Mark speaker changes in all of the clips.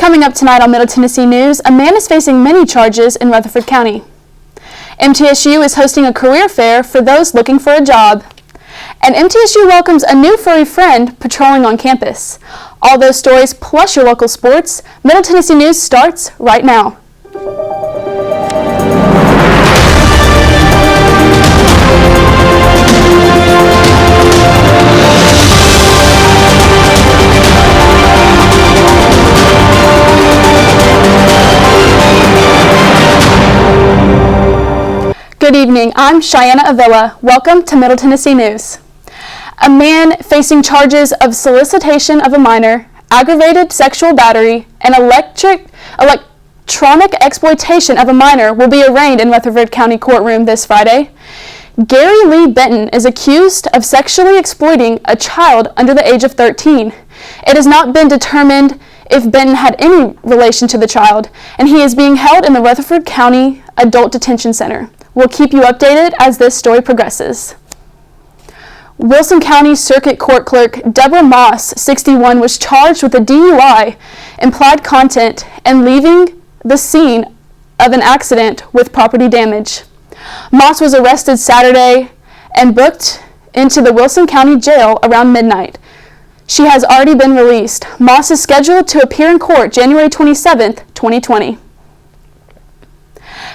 Speaker 1: Coming up tonight on Middle Tennessee News, a man is facing many charges in Rutherford County. MTSU is hosting a career fair for those looking for a job. And MTSU welcomes a new furry friend patrolling on campus. All those stories plus your local sports, Middle Tennessee News starts right now. Good evening, I'm Cheyenne Avila. Welcome to Middle Tennessee News. A man facing charges of solicitation of a minor, aggravated sexual battery, and electronic exploitation of a minor will be arraigned in Rutherford County courtroom this Friday. Gary Lee Benton is accused of sexually exploiting a child under the age of 13. It has not been determined if Benton had any relation to the child, and he is being held in the Rutherford County Adult Detention Center. We'll keep you updated as this story progresses. Wilson County Circuit Court Clerk Deborah Moss, 61, was charged with a DUI, implied content, and leaving the scene of an accident with property damage. Moss was arrested Saturday and booked into the Wilson County Jail around midnight. She has already been released. Moss is scheduled to appear in court January 27, 2020.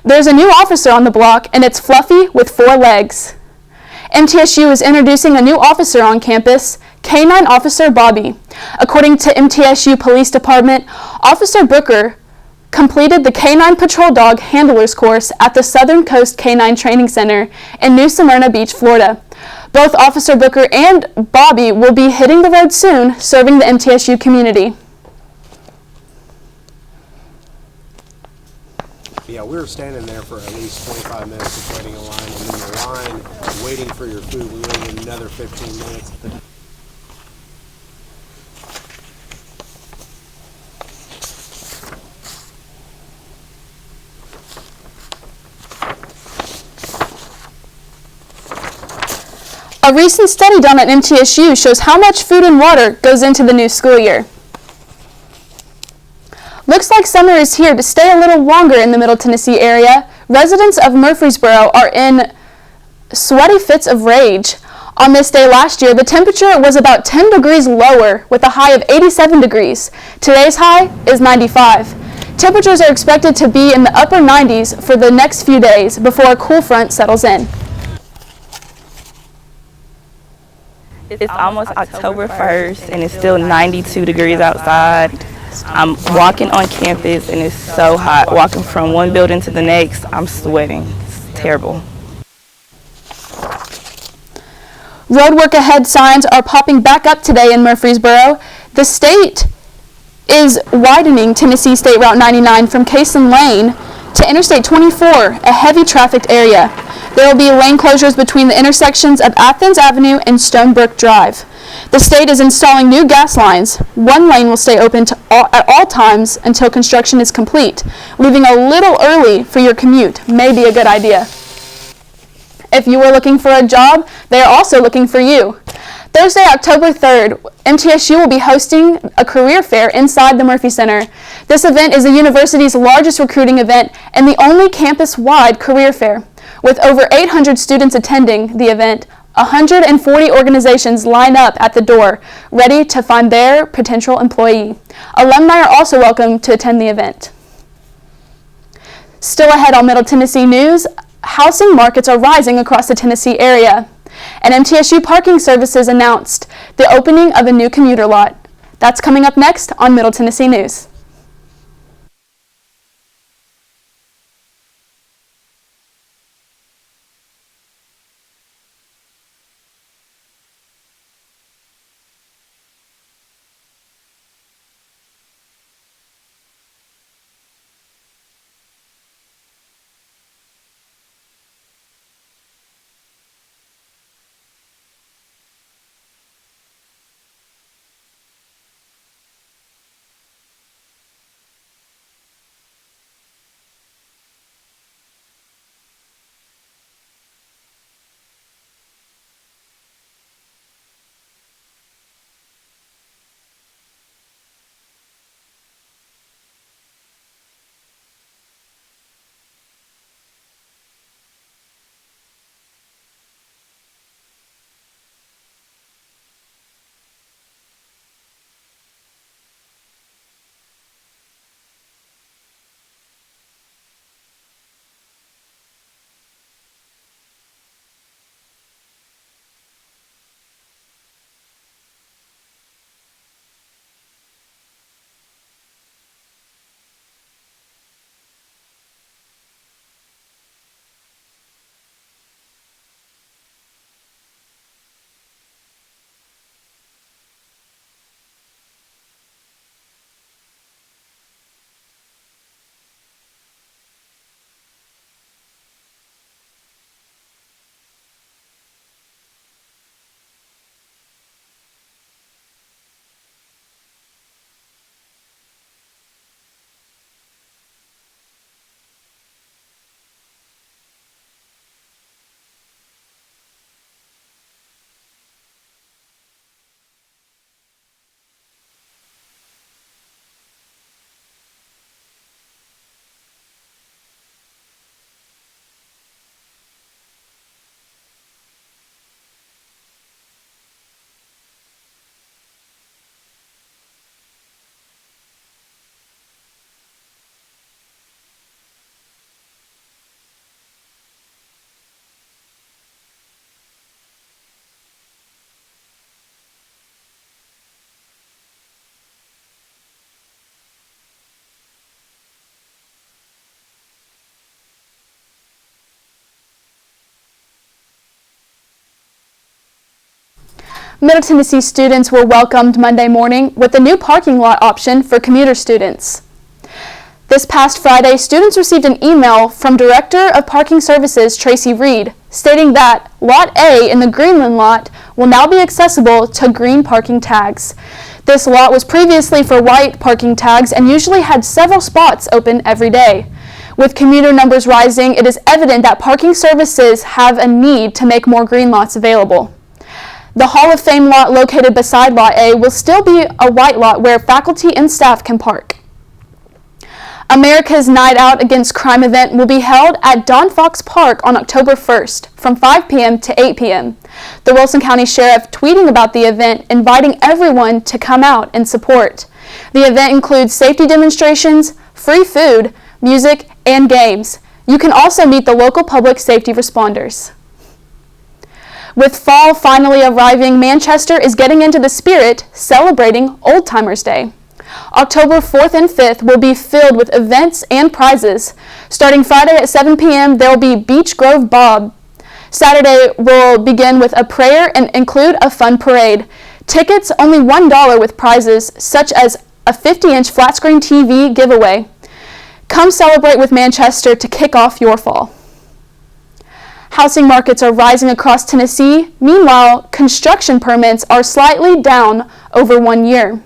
Speaker 1: There's a new officer on the block, and it's Fluffy with 4 legs. MTSU is introducing a new officer on campus, K-9 Officer Bobby. According to MTSU Police Department, Officer Booker completed the K-9 Patrol Dog Handlers course at the Southern Coast K-9 Training Center in New Smyrna Beach, Florida. Both Officer Booker and Bobby will be hitting the road soon, serving the MTSU community.
Speaker 2: Yeah, we were standing there for at least 25 minutes just waiting in line, and then the line waiting for your food. We waited another 15 minutes.
Speaker 1: A recent study done at MTSU shows how much food and water goes into the new school year. Looks like summer is here to stay a little longer in the Middle Tennessee area. Residents of Murfreesboro are in sweaty fits of rage. On this day last year, the temperature was about 10 degrees lower with a high of 87 degrees. Today's high is 95. Temperatures are expected to be in the upper 90s for the next few days before a cool front settles in.
Speaker 3: It's almost October 1st and it's still 92 degrees outside. I'm walking on campus and it's so hot. Walking from one building to the next, I'm sweating. It's terrible.
Speaker 1: Road work ahead signs are popping back up today in Murfreesboro. The state is widening Tennessee State Route 99 from Cason Lane to Interstate 24, a heavy trafficked area. There will be lane closures between the intersections of Athens Avenue and Stonebrook Drive. The state is installing new gas lines. One lane will stay open at all times until construction is complete. Leaving a little early for your commute may be a good idea. If you are looking for a job, they are also looking for you. Thursday, October 3rd, MTSU will be hosting a career fair inside the Murphy Center. This event is the university's largest recruiting event and the only campus-wide career fair. With over 800 students attending the event, 140 organizations line up at the door, ready to find their potential employee. Alumni are also welcome to attend the event. Still ahead on Middle Tennessee News, housing markets are rising across the Tennessee area. And MTSU Parking Services announced the opening of a new commuter lot. That's coming up next on Middle Tennessee News. Middle Tennessee students were welcomed Monday morning with a new parking lot option for commuter students. This past Friday, students received an email from Director of Parking Services Tracy Reed stating that Lot A in the Greenland lot will now be accessible to green parking tags. This lot was previously for white parking tags and usually had several spots open every day. With commuter numbers rising, it is evident that parking services have a need to make more green lots available. The Hall of Fame lot located beside Lot A will still be a white lot where faculty and staff can park. America's Night Out Against Crime event will be held at Don Fox Park on October 1st from 5 p.m. to 8 p.m. The Wilson County Sheriff tweeting about the event, inviting everyone to come out and support. The event includes safety demonstrations, free food, music, and games. You can also meet the local public safety responders. With fall finally arriving, Manchester is getting into the spirit, celebrating Old Timers Day. October 4th and 5th will be filled with events and prizes. Starting Friday at 7 p.m., there will be Beach Grove Bob. Saturday will begin with a prayer and include a fun parade. Tickets only $1 with prizes such as a 50-inch flat-screen TV giveaway. Come celebrate with Manchester to kick off your fall. Housing markets are rising across Tennessee. Meanwhile, construction permits are slightly down over 1 year.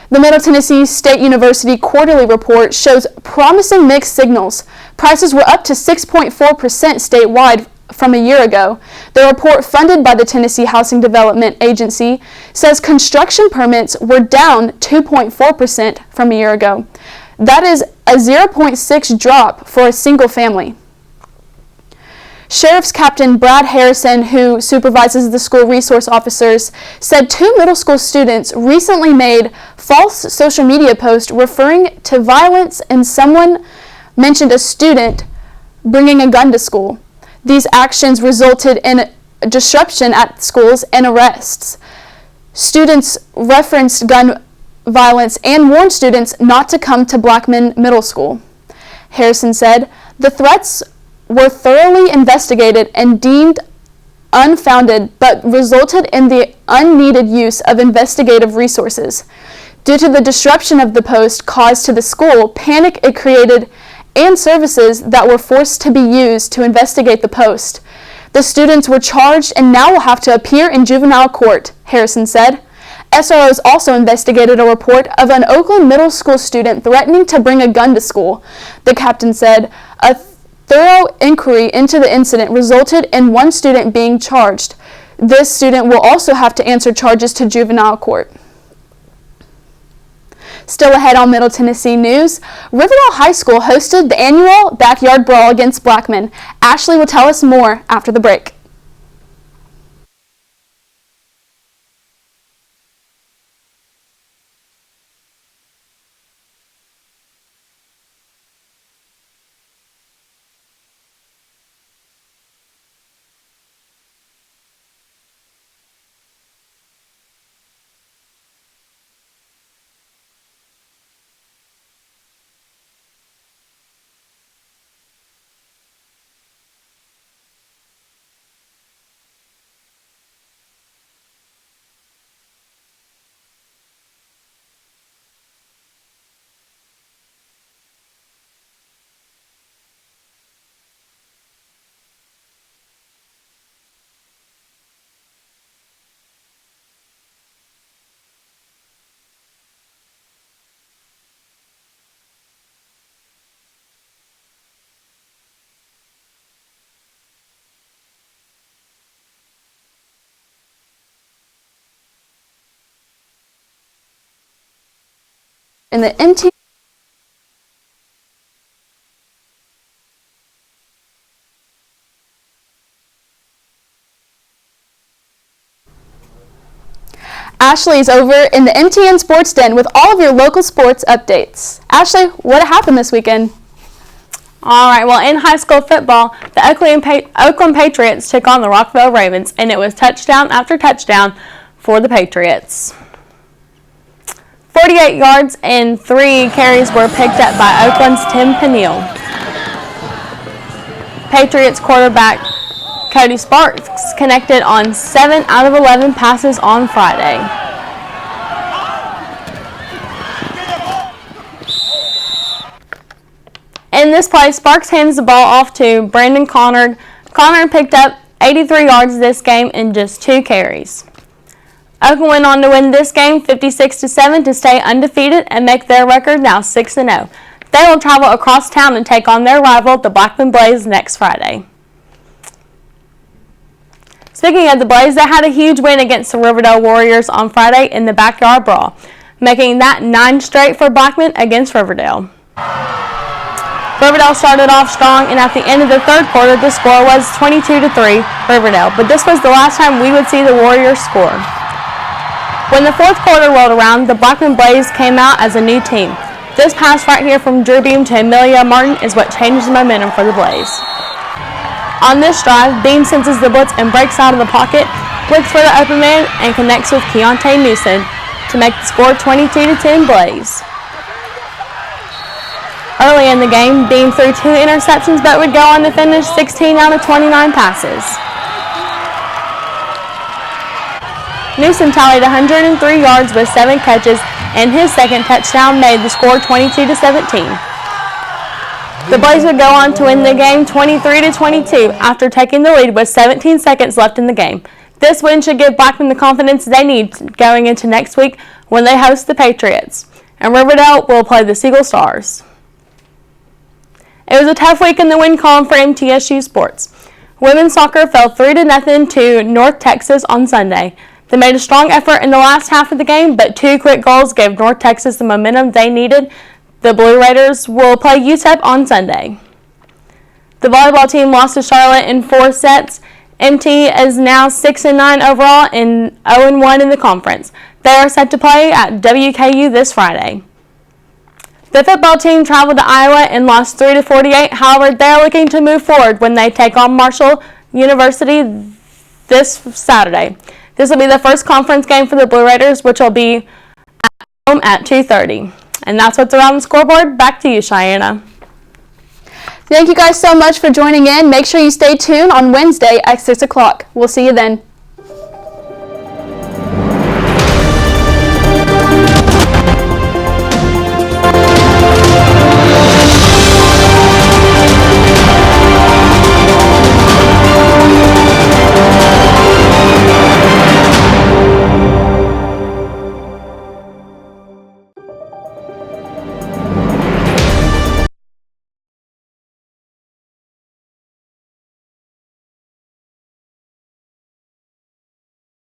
Speaker 1: The Middle Tennessee State University quarterly report shows promising mixed signals. Prices were up to 6.4% statewide from a year ago. The report, funded by the Tennessee Housing Development Agency, says construction permits were down 2.4% from a year ago. That is a 0.6 drop for a single family. Sheriff's Captain Brad Harrison, who supervises the school resource officers, said 2 middle school students recently made false social media posts referring to violence, and someone mentioned a student bringing a gun to school. These actions resulted in disruption at schools and arrests. Students referenced gun violence and warned students not to come to Blackman Middle School. Harrison said, "The threats were thoroughly investigated and deemed unfounded, but resulted in the unneeded use of investigative resources. Due to the disruption of the post caused to the school, panic it created, and services that were forced to be used to investigate the post. The students were charged and now will have to appear in juvenile court," Harrison said. SROs also investigated a report of an Oakland middle school student threatening to bring a gun to school. The captain said, "A thorough inquiry into the incident resulted in one student being charged. This student will also have to answer charges to juvenile court." Still ahead on Middle Tennessee news, Riverdale High School hosted the annual Backyard Brawl against Blackman. Ashley will tell us more after the break. In the MT Ashley is over in the MTN Sports Den with all of your local sports updates. Ashley, what happened this weekend?
Speaker 4: All right, well, in high school football, the Oakland Patriots took on the Rockville Ravens, and it was touchdown after touchdown for the Patriots. 48 yards and 3 carries were picked up by Oakland's Tim Peniel. Patriots quarterback Cody Sparks connected on 7 out of 11 passes on Friday. In this play, Sparks hands the ball off to Brandon Connard. Connard picked up 83 yards this game in just 2 carries. Oakland went on to win this game 56-7 to stay undefeated and make their record now 6-0. They will travel across town and take on their rival, the Blackman Blaze, next Friday. Speaking of the Blaze, they had a huge win against the Riverdale Warriors on Friday in the Backyard Brawl, making that 9 straight for Blackman against Riverdale. Riverdale started off strong, and at the end of the third quarter, the score was 22-3 Riverdale, but this was the last time we would see the Warriors score. When the fourth quarter rolled around, the Blackman Blaze came out as a new team. This pass right here from Drew Beam to Amelia Martin is what changed the momentum for the Blaze. On this drive, Beam senses the blitz and breaks out of the pocket, looks for the open man, and connects with Keontae Newsom to make the score 22-10 Blaze. Early in the game, Beam threw 2 interceptions but would go on to finish 16 out of 29 passes. Newsom tallied 103 yards with 7 catches, and his second touchdown made the score 22-17. The Blaze would go on to win the game 23-22 after taking the lead with 17 seconds left in the game. This win should give Blackman the confidence they need going into next week when they host the Patriots, and Riverdale will play the Siegel Stars. It was a tough week in the win column for MTSU sports. Women's soccer fell 3-0 to North Texas on Sunday. They made a strong effort in the last half of the game, but 2 quick goals gave North Texas the momentum they needed. The Blue Raiders will play UTEP on Sunday. The volleyball team lost to Charlotte in 4 sets. MT is now 6-9 overall and 0-1 in the conference. They are set to play at WKU this Friday. The football team traveled to Iowa and lost 3-48. However, they are looking to move forward when they take on Marshall University this Saturday. This will be the first conference game for the Blue Raiders, which will be at home at 2:30. And that's what's around the scoreboard. Back to you, Cheyenne.
Speaker 1: Thank you guys so much for joining in. Make sure you stay tuned on Wednesday at 6 o'clock. We'll see you then.